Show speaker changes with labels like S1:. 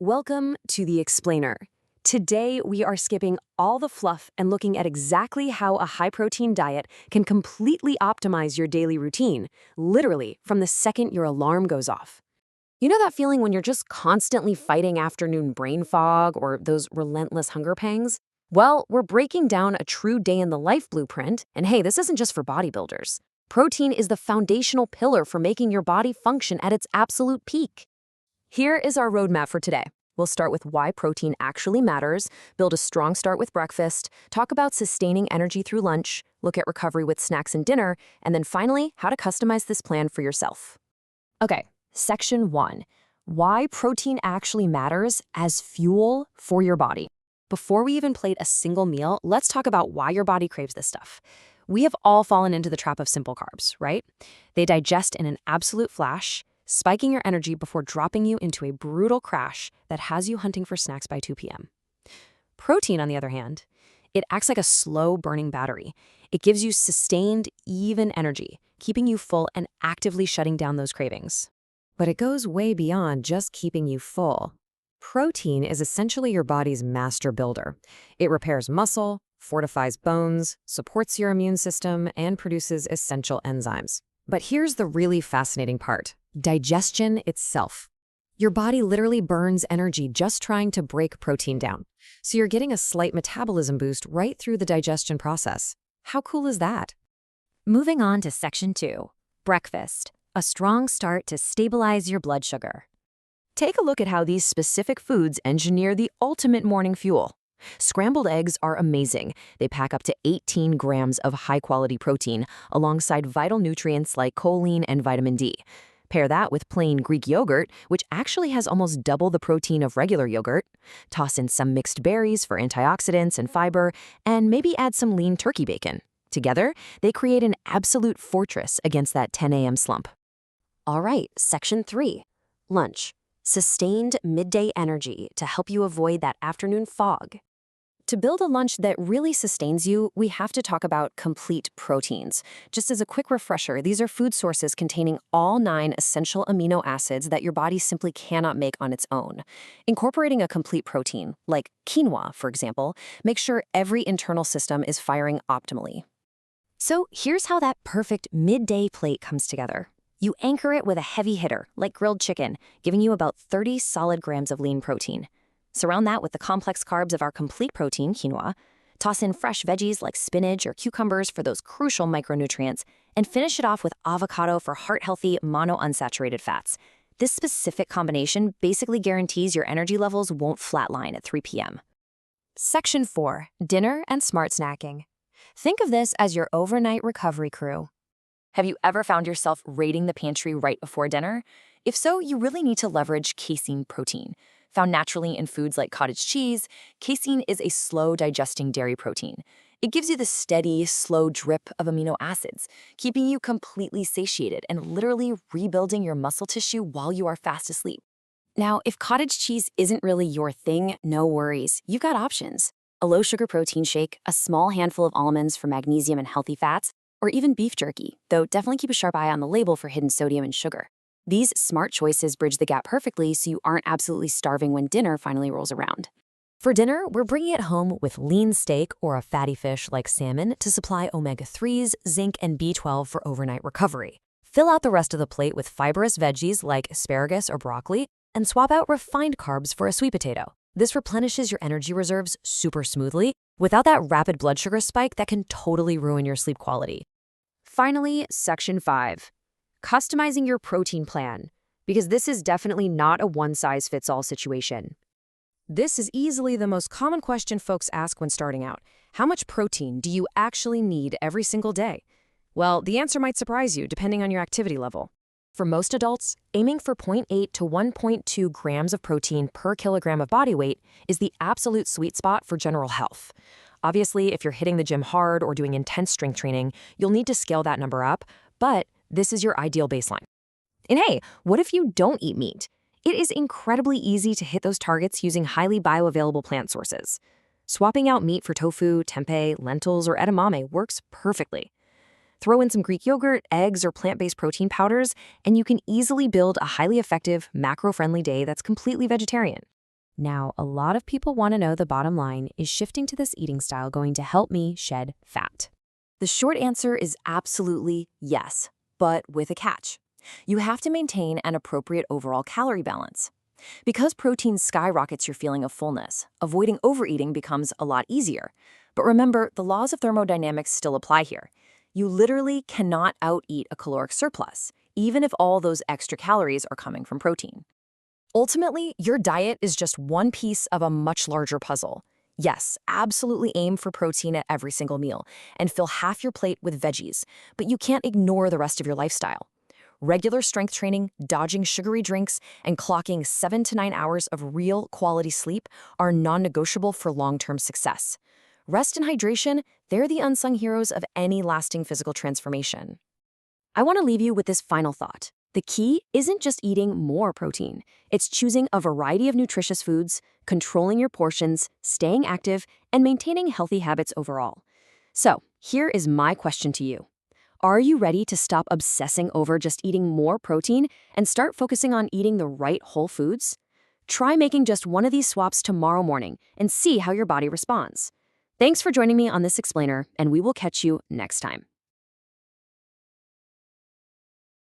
S1: Welcome to The Explainer. Today, we are skipping all the fluff and looking at exactly how a high-protein diet can completely optimize your daily routine, literally from the second your alarm goes off. You know that feeling when you're just constantly fighting afternoon brain fog or those relentless hunger pangs? Well, we're breaking down a true day-in-the-life blueprint, and hey, this isn't just for bodybuilders. Protein is the foundational pillar for making your body function at its absolute peak. Here is our roadmap for today. We'll start with why protein actually matters, build a strong start with breakfast, talk about sustaining energy through lunch, look at recovery with snacks and dinner, and then finally, how to customize this plan for yourself. Okay, section 1. Why protein actually matters as fuel for your body. Before we even plate a single meal, let's talk about why your body craves this stuff. We have all fallen into the trap of simple carbs, right? They digest in an absolute flash, spiking your energy before dropping you into a brutal crash that has you hunting for snacks by 2 p.m. Protein, on the other hand, it acts like a slow-burning battery. It gives you sustained, even energy, keeping you full and actively shutting down those cravings. But it goes way beyond just keeping you full. Protein is essentially your body's master builder. It repairs muscle, fortifies bones, supports your immune system, and produces essential enzymes. But here's the really fascinating part. Digestion itself. Your body literally burns energy just trying to break protein down. So you're getting a slight metabolism boost right through the digestion process. How cool is that?
S2: Moving on to section 2, breakfast, a strong start to stabilize your blood sugar.
S1: Take a look at how these specific foods engineer the ultimate morning fuel. Scrambled eggs are amazing. They pack up to 18 grams of high-quality protein alongside vital nutrients like choline and vitamin D. Pair that with plain Greek yogurt, which actually has almost double the protein of regular yogurt. Toss in some mixed berries for antioxidants and fiber, and maybe add some lean turkey bacon. Together, they create an absolute fortress against that 10 a.m. slump. All right, section 3, lunch. Sustained midday energy to help you avoid that afternoon fog. To build a lunch that really sustains you, we have to talk about complete proteins. Just as a quick refresher, these are food sources containing all 9 essential amino acids that your body simply cannot make on its own. Incorporating a complete protein, like quinoa, for example, makes sure every internal system is firing optimally.
S2: So here's how that perfect midday plate comes together. You anchor it with a heavy hitter, like grilled chicken, giving you about 30 solid grams of lean protein. Surround that with the complex carbs of our complete protein, quinoa. Toss in fresh veggies like spinach or cucumbers for those crucial micronutrients, and finish it off with avocado for heart-healthy monounsaturated fats. This specific combination basically guarantees your energy levels won't flatline at 3 p.m.
S1: Section 4, dinner and smart snacking. Think of this as your overnight recovery crew. Have you ever found yourself raiding the pantry right before dinner? If so, you really need to leverage casein protein. Found naturally in foods like cottage cheese, casein is a slow-digesting dairy protein. It gives you the steady, slow drip of amino acids, keeping you completely satiated and literally rebuilding your muscle tissue while you are fast asleep. Now, if cottage cheese isn't really your thing, no worries. You've got options. A low-sugar protein shake, a small handful of almonds for magnesium and healthy fats, or even beef jerky, though definitely keep a sharp eye on the label for hidden sodium and sugar. These smart choices bridge the gap perfectly so you aren't absolutely starving when dinner finally rolls around. For dinner, we're bringing it home with lean steak or a fatty fish like salmon to supply omega-3s, zinc, and B12 for overnight recovery. Fill out the rest of the plate with fibrous veggies like asparagus or broccoli, and swap out refined carbs for a sweet potato. This replenishes your energy reserves super smoothly without that rapid blood sugar spike that can totally ruin your sleep quality. Finally, section 5. Customizing your protein plan, because this is definitely not a one-size-fits-all situation. This is easily the most common question folks ask when starting out. How much protein do you actually need every single day? Well, the answer might surprise you depending on your activity level. For most adults, aiming for 0.8 to 1.2 grams of protein per kilogram of body weight is the absolute sweet spot for general health. Obviously, if you're hitting the gym hard or doing intense strength training, you'll need to scale that number up, but this is your ideal baseline. And hey, what if you don't eat meat? It is incredibly easy to hit those targets using highly bioavailable plant sources. Swapping out meat for tofu, tempeh, lentils, or edamame works perfectly. Throw in some Greek yogurt, eggs, or plant-based protein powders, and you can easily build a highly effective, macro-friendly day that's completely vegetarian.
S2: Now, a lot of people want to know the bottom line: is shifting to this eating style going to help me shed fat?
S1: The short answer is absolutely yes, but with a catch. You have to maintain an appropriate overall calorie balance. Because protein skyrockets your feeling of fullness, avoiding overeating becomes a lot easier. But remember, the laws of thermodynamics still apply here. You literally cannot out-eat a caloric surplus, even if all those extra calories are coming from protein. Ultimately, your diet is just one piece of a much larger puzzle. Yes, absolutely aim for protein at every single meal and fill half your plate with veggies, but you can't ignore the rest of your lifestyle. Regular strength training, dodging sugary drinks, and clocking 7 to 9 hours of real quality sleep are non-negotiable for long-term success. Rest and hydration, they're the unsung heroes of any lasting physical transformation. I want to leave you with this final thought. The key isn't just eating more protein. It's choosing a variety of nutritious foods, controlling your portions, staying active, and maintaining healthy habits overall. So, here is my question to you. Are you ready to stop obsessing over just eating more protein and start focusing on eating the right whole foods? Try making just one of these swaps tomorrow morning and see how your body responds. Thanks for joining me on this explainer, and we will catch you next time.